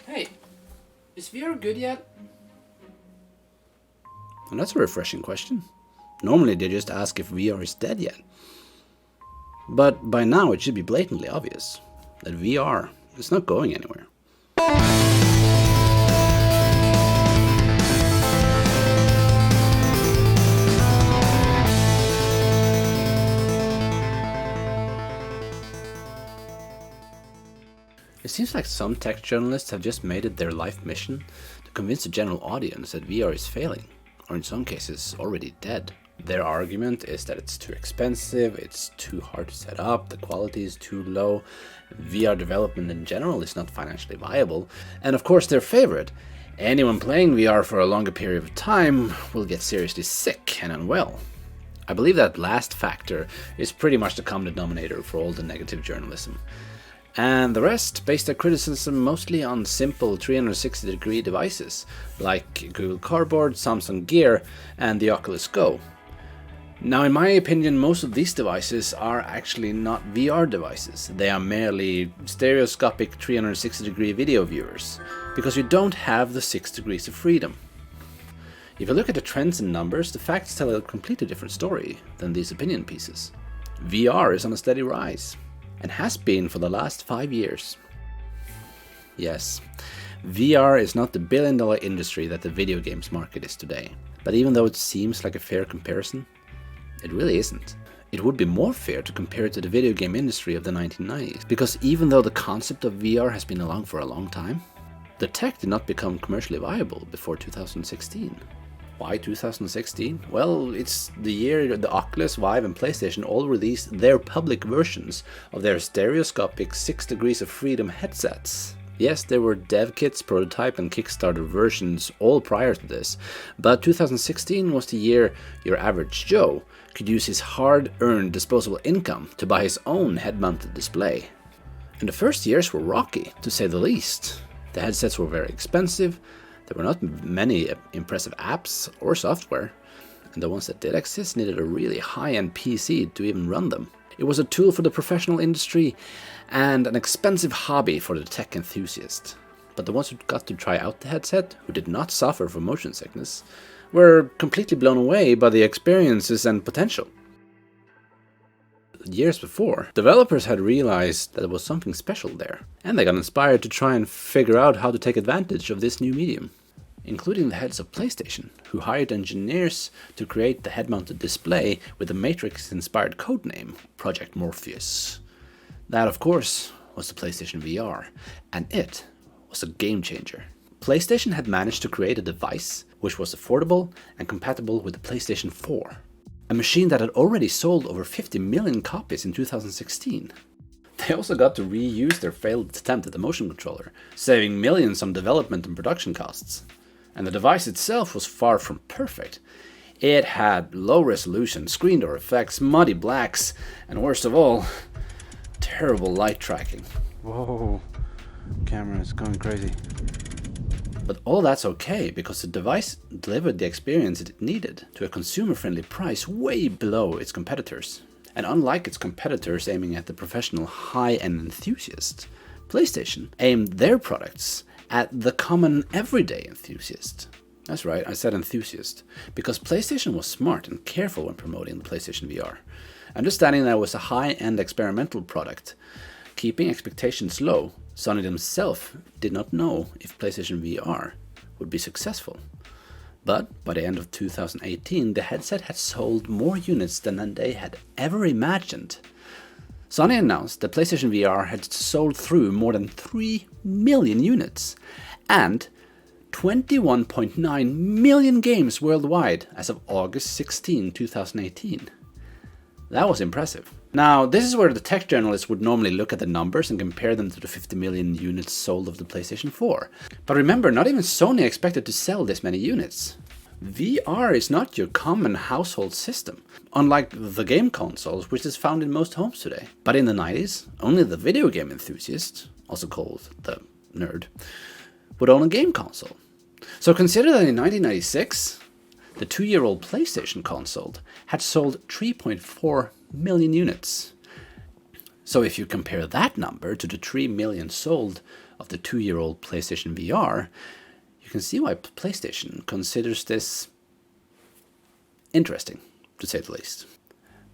Hey, is VR good yet? Well, that's a refreshing question. Normally they just ask if VR is dead yet. But by now it should be blatantly obvious that VR is not going anywhere. It seems like some tech journalists have just made it their life mission to convince the general audience that VR is failing, or in some cases already dead. Their argument is that it's too expensive, it's too hard to set up, the quality is too low, VR development in general is not financially viable, and of course their favorite, anyone playing VR for a longer period of time will get seriously sick and unwell. I believe that last factor is pretty much the common denominator for all the negative journalism. And the rest based their criticism mostly on simple 360-degree devices like Google Cardboard, Samsung Gear, and the Oculus Go. Now, in my opinion, most of these devices are actually not VR devices. They are merely stereoscopic 360-degree video viewers, because you don't have the 6 degrees of freedom. If you look at the trends and numbers, the facts tell a completely different story than these opinion pieces. VR is on a steady rise, and has been for the last 5 years. Yes, VR is not the billion-dollar industry that the video games market is today. But even though it seems like a fair comparison, it really isn't. It would be more fair to compare it to the video game industry of the 1990s, because even though the concept of VR has been along for a long time, the tech did not become commercially viable before 2016. Why 2016? Well, it's the year the Oculus, Vive and PlayStation all released their public versions of their stereoscopic 6 degrees of freedom headsets. Yes, there were dev kits, prototype and Kickstarter versions all prior to this, but 2016 was the year your average Joe could use his hard-earned disposable income to buy his own head-mounted display. And the first years were rocky, to say the least. The headsets were very expensive, there were not many impressive apps or software, and the ones that did exist needed a really high-end PC to even run them. It was a tool for the professional industry and an expensive hobby for the tech enthusiast. But the ones who got to try out the headset, who did not suffer from motion sickness, were completely blown away by the experiences and potential. Years before, developers had realized that there was something special there, and they got inspired to try and figure out how to take advantage of this new medium, including the heads of PlayStation, who hired engineers to create the head-mounted display with the Matrix-inspired codename Project Morpheus. That, of course, was the PlayStation VR, and it was a game changer. PlayStation had managed to create a device which was affordable and compatible with the PlayStation 4. A machine that had already sold over 50 million copies in 2016. They also got to reuse their failed attempt at the motion controller, saving millions on development and production costs. And the device itself was far from perfect. It had low resolution, screen door effects, muddy blacks, and worst of all, terrible light tracking. Whoa, camera is going crazy. But all that's okay, because the device delivered the experience it needed to a consumer-friendly price way below its competitors. And unlike its competitors aiming at the professional high-end enthusiast, PlayStation aimed their products at the common everyday enthusiast. That's right, I said enthusiast, because PlayStation was smart and careful when promoting the PlayStation VR. Understanding that it was a high-end experimental product, keeping expectations low, Sony themselves did not know if PlayStation VR would be successful. But by the end of 2018, the headset had sold more units than they had ever imagined. Sony announced that PlayStation VR had sold through more than 3 million units and 21.9 million games worldwide as of August 16, 2018. That was impressive. Now, this is where the tech journalists would normally look at the numbers and compare them to the 50 million units sold of the PlayStation 4. But remember, not even Sony expected to sell this many units. VR is not your common household system, unlike the game consoles, which is found in most homes today. But in the 90s, only the video game enthusiast, also called the nerd, would own a game console. So consider that in 1996, the 2-year-old PlayStation console had sold 3.4 million units. So if you compare that number to the 3 million sold of the 2-year-old PlayStation VR, you can see why PlayStation considers this interesting, to say the least.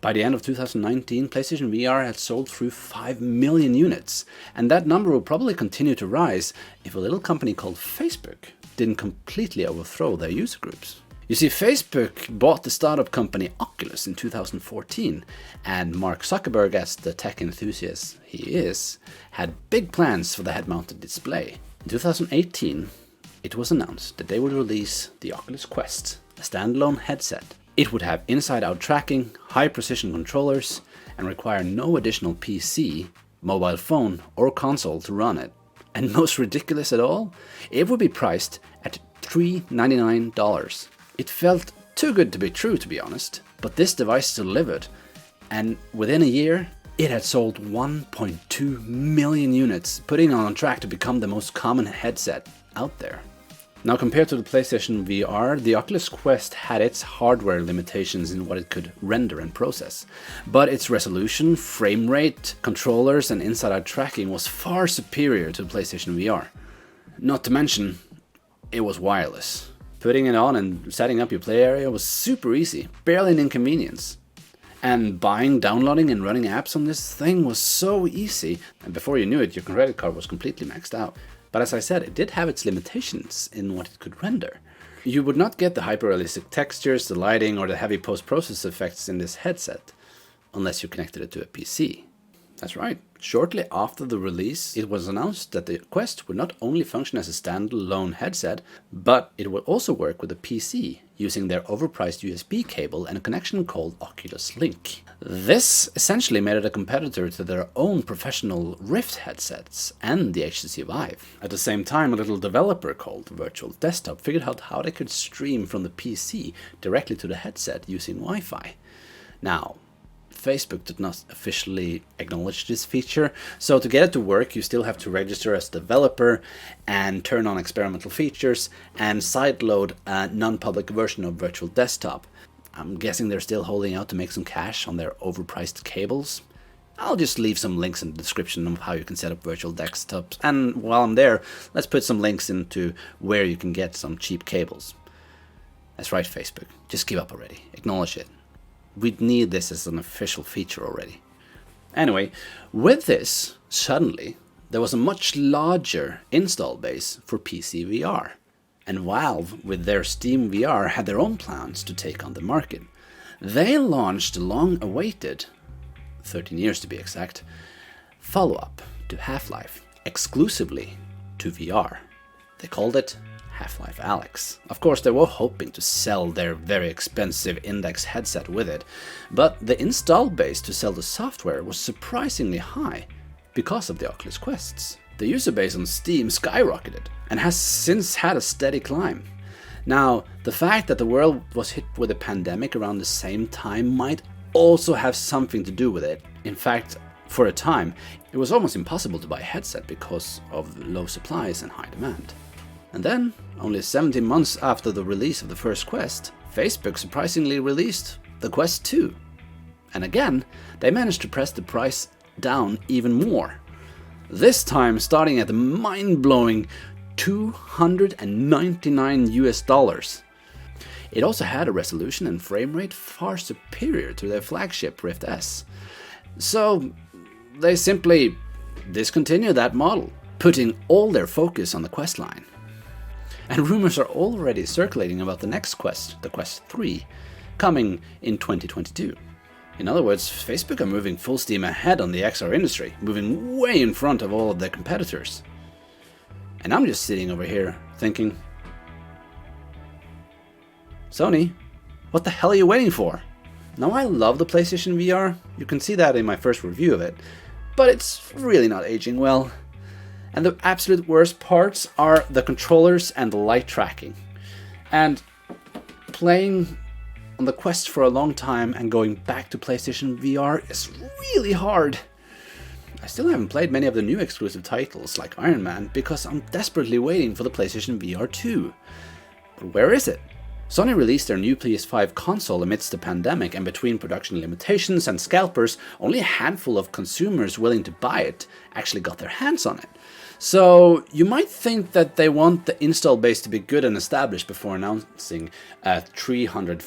By the end of 2019, PlayStation VR had sold through 5 million units, and that number will probably continue to rise if a little company called Facebook didn't completely overthrow their user groups. You see, Facebook bought the startup company Oculus in 2014, and Mark Zuckerberg, as the tech enthusiast he is, had big plans for the head-mounted display. In 2018, it was announced that they would release the Oculus Quest, a standalone headset. It would have inside-out tracking, high-precision controllers, and require no additional PC, mobile phone, or console to run it. And most ridiculous at all, it would be priced at $399. It felt too good to be true, to be honest, but this device delivered, and within a year, it had sold 1.2 million units, putting it on track to become the most common headset out there. Now, compared to the PlayStation VR, the Oculus Quest had its hardware limitations in what it could render and process, but its resolution, frame rate, controllers, and inside-out tracking was far superior to the PlayStation VR. Not to mention, it was wireless. Putting it on and setting up your play area was super easy, barely an inconvenience. And buying, downloading, and running apps on this thing was so easy, and before you knew it, your credit card was completely maxed out. But as I said, it did have its limitations in what it could render. You would not get the hyper-realistic textures, the lighting, or the heavy post-process effects in this headset, unless you connected it to a PC. That's right. Shortly after the release, it was announced that the Quest would not only function as a standalone headset, but it would also work with a PC, using their overpriced USB cable and a connection called Oculus Link. This essentially made it a competitor to their own professional Rift headsets and the HTC Vive. At the same time, a little developer called Virtual Desktop figured out how they could stream from the PC directly to the headset using Wi-Fi. Now, Facebook did not officially acknowledge this feature, so to get it to work you still have to register as a developer and turn on experimental features and sideload a non-public version of Virtual Desktop. I'm guessing they're still holding out to make some cash on their overpriced cables. I'll just leave some links in the description of how you can set up virtual desktops, and while I'm there, let's put some links into where you can get some cheap cables. That's right, Facebook, just give up already, acknowledge it. We'd need this as an official feature already. Anyway, with this, suddenly, there was a much larger install base for PC VR. And Valve, with their Steam VR, had their own plans to take on the market. They launched the long-awaited, 13 years to be exact, follow-up to Half-Life, exclusively to VR. They called it Half-Life Alyx. Of course, they were hoping to sell their very expensive Index headset with it, but the install base to sell the software was surprisingly high because of the Oculus Quests. The user base on Steam skyrocketed and has since had a steady climb. Now, the fact that the world was hit with a pandemic around the same time might also have something to do with it. In fact, for a time, it was almost impossible to buy a headset because of low supplies and high demand. And then, only 17 months after the release of the first Quest, Facebook surprisingly released the Quest 2. And again, they managed to press the price down even more. This time starting at the mind-blowing $299. It also had a resolution and frame rate far superior to their flagship Rift S. So they simply discontinued that model, putting all their focus on the Quest line. And rumors are already circulating about the next Quest, the Quest 3, coming in 2022. In other words, Facebook are moving full steam ahead on the XR industry, moving way in front of all of their competitors. And I'm just sitting over here thinking, Sony, what the hell are you waiting for? Now, I love the PlayStation VR, you can see that in my first review of it, but it's really not aging well. And the absolute worst parts are the controllers and the light tracking. And playing on the Quest for a long time and going back to PlayStation VR is really hard. I still haven't played many of the new exclusive titles like Iron Man because I'm desperately waiting for the PlayStation VR 2. But where is it? Sony released their new PS5 console amidst the pandemic, and between production limitations and scalpers, only a handful of consumers willing to buy it actually got their hands on it. So you might think that they want the install base to be good and established before announcing a $300,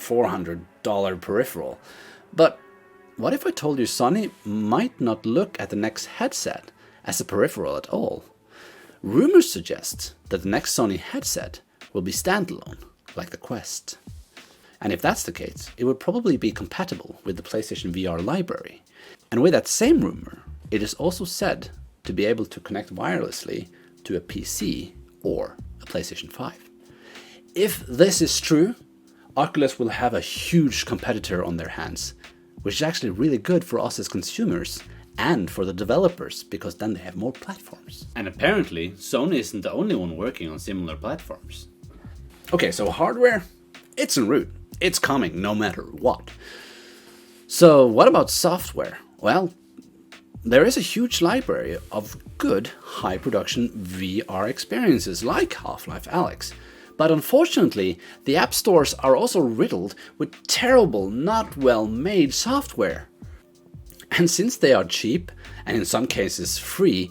$400 peripheral. But what if I told you Sony might not look at the next headset as a peripheral at all? Rumors suggest that the next Sony headset will be standalone, like the Quest. And if that's the case, it would probably be compatible with the PlayStation VR library. And with that same rumor, it is also said to be able to connect wirelessly to a PC or a PlayStation 5. If this is true, Oculus will have a huge competitor on their hands, which is actually really good for us as consumers and for the developers, because then they have more platforms. And apparently, Sony isn't the only one working on similar platforms. Okay, so hardware, it's en route. It's coming no matter what. So what about software? Well, there is a huge library of good high production VR experiences like Half-Life Alyx. But unfortunately, the app stores are also riddled with terrible, not well made software. And since they are cheap, and in some cases free,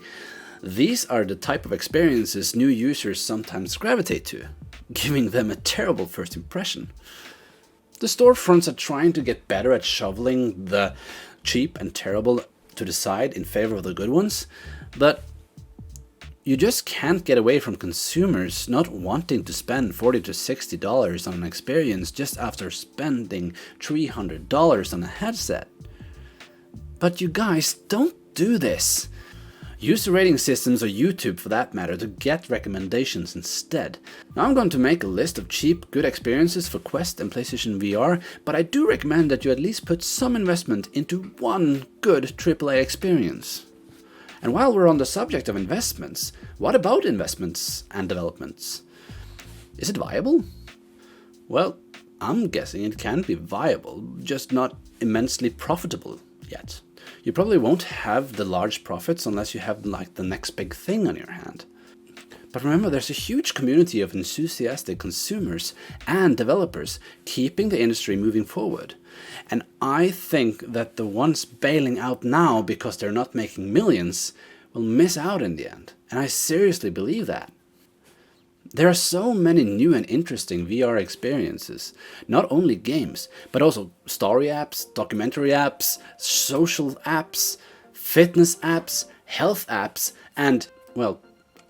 these are the type of experiences new users sometimes gravitate to, giving them a terrible first impression. The storefronts are trying to get better at shoveling the cheap and terrible to the side in favor of the good ones, but you just can't get away from consumers not wanting to spend $40 to $60 on an experience just after spending $300 on a headset. But you guys, don't do this. Use the rating systems or YouTube for that matter to get recommendations instead. Now I'm going to make a list of cheap, good experiences for Quest and PlayStation VR, but I do recommend that you at least put some investment into one good AAA experience. And while we're on the subject of investments, what about investments and developments? Is it viable? Well, I'm guessing it can be viable, just not immensely profitable yet. You probably won't have the large profits unless you have like the next big thing on your hand. But remember, there's a huge community of enthusiastic consumers and developers keeping the industry moving forward. And I think that the ones bailing out now because they're not making millions will miss out in the end. And I seriously believe that. There are so many new and interesting VR experiences, not only games, but also story apps, documentary apps, social apps, fitness apps, health apps, and, well,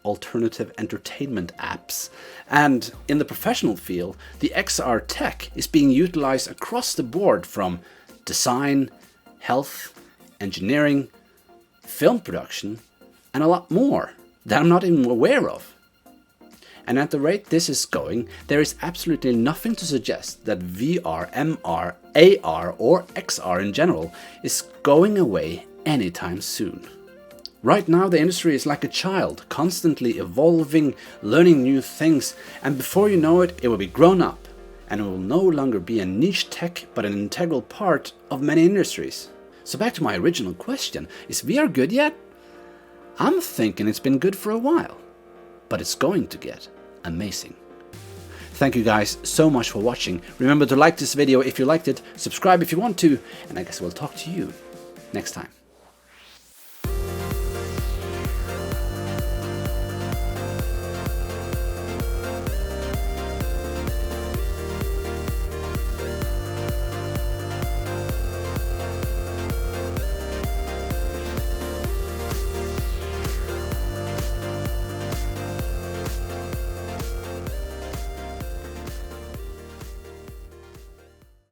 alternative entertainment apps. And in the professional field, the XR tech is being utilized across the board from design, health, engineering, film production, and a lot more that I'm not even aware of. And at the rate this is going, there is absolutely nothing to suggest that VR, MR, AR, or XR in general is going away anytime soon. Right now the industry is like a child, constantly evolving, learning new things, and before you know it, it will be grown up, and it will no longer be a niche tech but an integral part of many industries. So back to my original question, is VR good yet? I'm thinking it's been good for a while, but it's going to get amazing. Thank you guys so much for watching. Remember to like this video if you liked it, subscribe if you want to, and I guess we'll talk to you next time.